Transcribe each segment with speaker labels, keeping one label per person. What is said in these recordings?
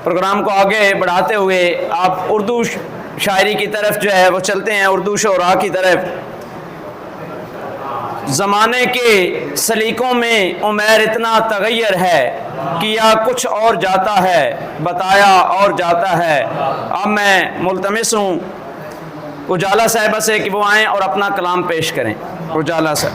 Speaker 1: Programme को आगे बढ़ाते हुए आप उर्दू शायरी की तरफ जो है वो चलते हैं, उर्दू शुरा की तरफ। ज़माने के सलीकों में उमैर इतना तगैर है, किया कुछ और जाता है, बताया और जाता है। अब मैं मुल्तमिस हूँ उजाला साहिबा से कि वो आएँ और अपना कलाम पेश करें। उजाला साहब।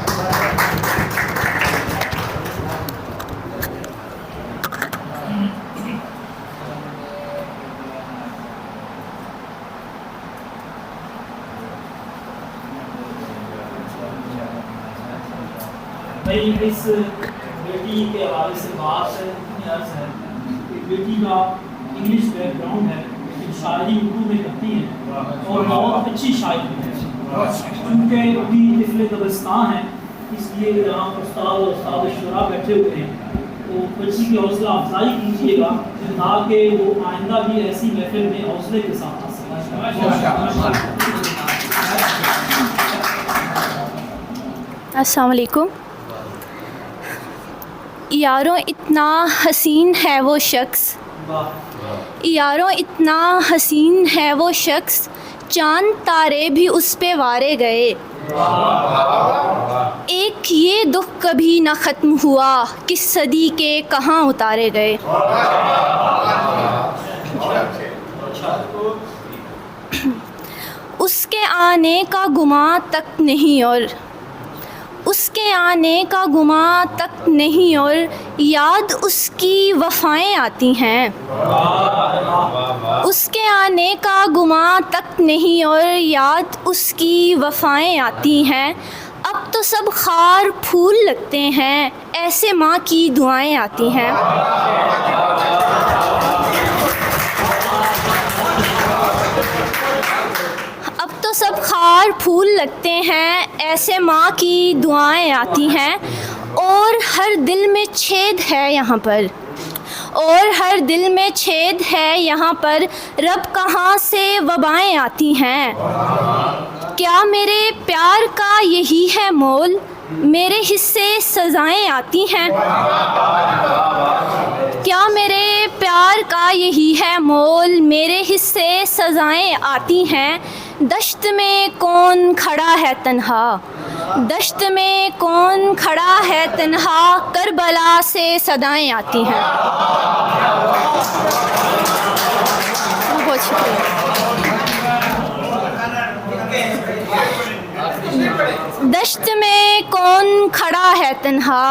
Speaker 2: भाई इस बेटी के हवाले से बात इतनी अर्ज है कि बेटी का इंग्लिश बैकग्राउंड है लेकिन शायरी उर्दू में करती है और बहुत अच्छी शायरी है। चूँकि अभी तिफले दबस्तान है इसलिए यहाँ उस्ताद और उस्ताद शुरा बैठे हुए हैं, तो बच्ची की हौसला अफजाई कीजिएगा ताकि वो आइंदा भी ऐसी महफिल में हौसले के साथ आ सके।
Speaker 3: अस्सलाम वालेकुम। यारों इतना हसीन है वो शख्स, यारों इतना हसीन है वो शख्स, चांद तारे भी उस पे वारे गए। एक ये दुख कभी ना ख़त्म हुआ, किस सदी के कहाँ उतारे गए। उसके आने का गुमा तक नहीं और उसके आने का गुमा तक नहीं और याद उसकी वफ़ाएं आती हैं। उसके आने का गुमा तक नहीं और याद उसकी वफ़ाएं आती हैं। अब तो सब खार फूल लगते हैं, ऐसे माँ की दुआएं आती हैं। सब खार फूल लगते हैं, ऐसे माँ की दुआएं आती हैं। और हर दिल में छेद है यहाँ पर, और हर दिल में छेद है यहाँ पर, रब कहाँ से वबाएं आती हैं। क्या मेरे प्यार का यही है मोल, मेरे हिस्से सज़ाएं आती हैं। क्या मेरे प्यार का यही है मोल, मेरे हिस्से सज़ाएं आती हैं। दश्त में कौन खड़ा है तन्हा, दश्त में कौन खड़ा है तन्हा, करबला से सदाएं आती हैं। बहुत शुक्रिया। दश्त में कौन खड़ा है तन्हा,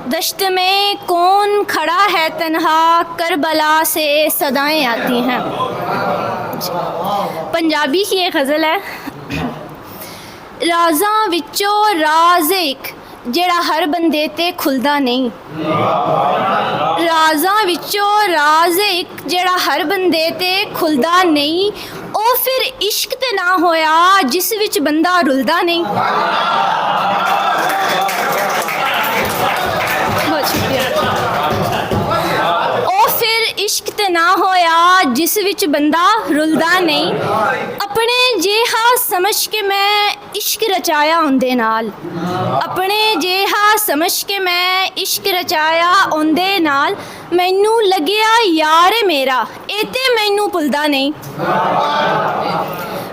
Speaker 3: दश्त में कौन खड़ा है तन्हा, करबला से सदाएं आती हैं। पंजाबी की एक गज़ल है। राज़ां विचों राज़ एक जेड़ा हर बंदे ते खुलदा नहीं। राज़ां विचों राज़ एक जेड़ा हर बंदे ते खुलदा नहीं, ओ फिर इश्क ते ना होया जिस विच बंदा रुलदा नहीं। बहुत शुक्रिया। ओ फिर इश्क ते ना होया जिस विच बंदा रुलदा नहीं। अपने जेहा समझ के मैं इश्क रचाया उंदे नाल, अपने जेहा समझ के मैं इश्क रचाया उंदे नाल। मैनू लग्या यार मेरा एते मैनू भुलदा नहीं।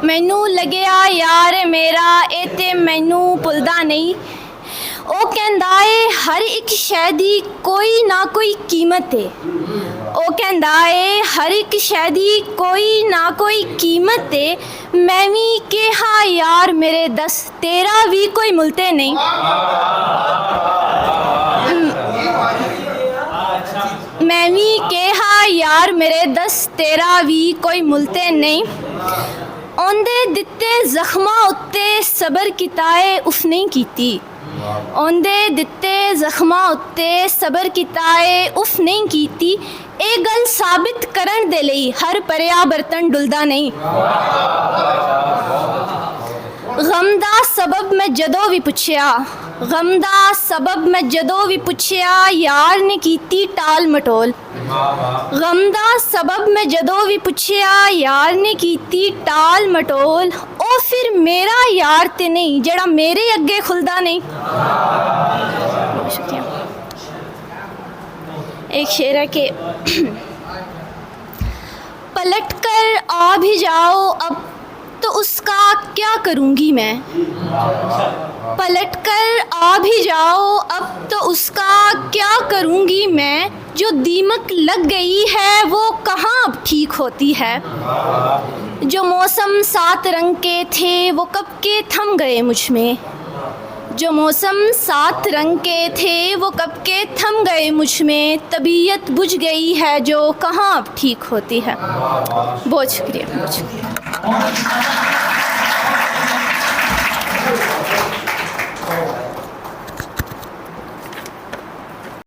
Speaker 3: मैनू लग्या यार मेरा एते मैनू भुलदा नहीं। ओ कहंदा है हर एक शै दी कोई ना कोई कीमत है। ओ कहंदा है हर एक शै दी कोई ना कोई कीमत है। मैं भी कहा यार मेरे दस तेरा भी कोई मुलते नहीं। मैं भी कहा यार मेरे दस तेरा भी कोई मुलते नहीं। औंदे दिते जख्मां उत्ते सबर किताए उफ नहीं कीती। औंदे दिते जख्मां उत्ते सबर किताए उफ नहीं कीती। ये गल साबित करन दे लई हर परिया बर्तन डुलदा नहीं। गम दा सबब मैं जदों भी पुछया, गम दा सबब मैं जदों भी पुछया, यार ने कीती टाल मटोल। गम दा सबब मैं जदों भी पुछया, यार ने कीती टाल मटोल। ओ फिर मेरा यार ते नहीं जेड़ा मेरे अगे खुलदा नहीं। शुक्रिया। एक शेर है कि पलट कर आ भी जाओ अब तो उसका क्या करूँगी मैं। पलट कर आ भी जाओ अब तो उसका क्या करूँगी मैं। जो दीमक लग गई है वो कहाँ अब ठीक होती है। जो मौसम 7 रंग के थे वो कब के थम गए मुझ में। जो मौसम 7 रंग के थे वो कब के थम गए मुझ में। तबीयत बुझ गई है जो कहाँ अब ठीक होती है। बहुत शुक्रिया, बहुत शुक्रिया।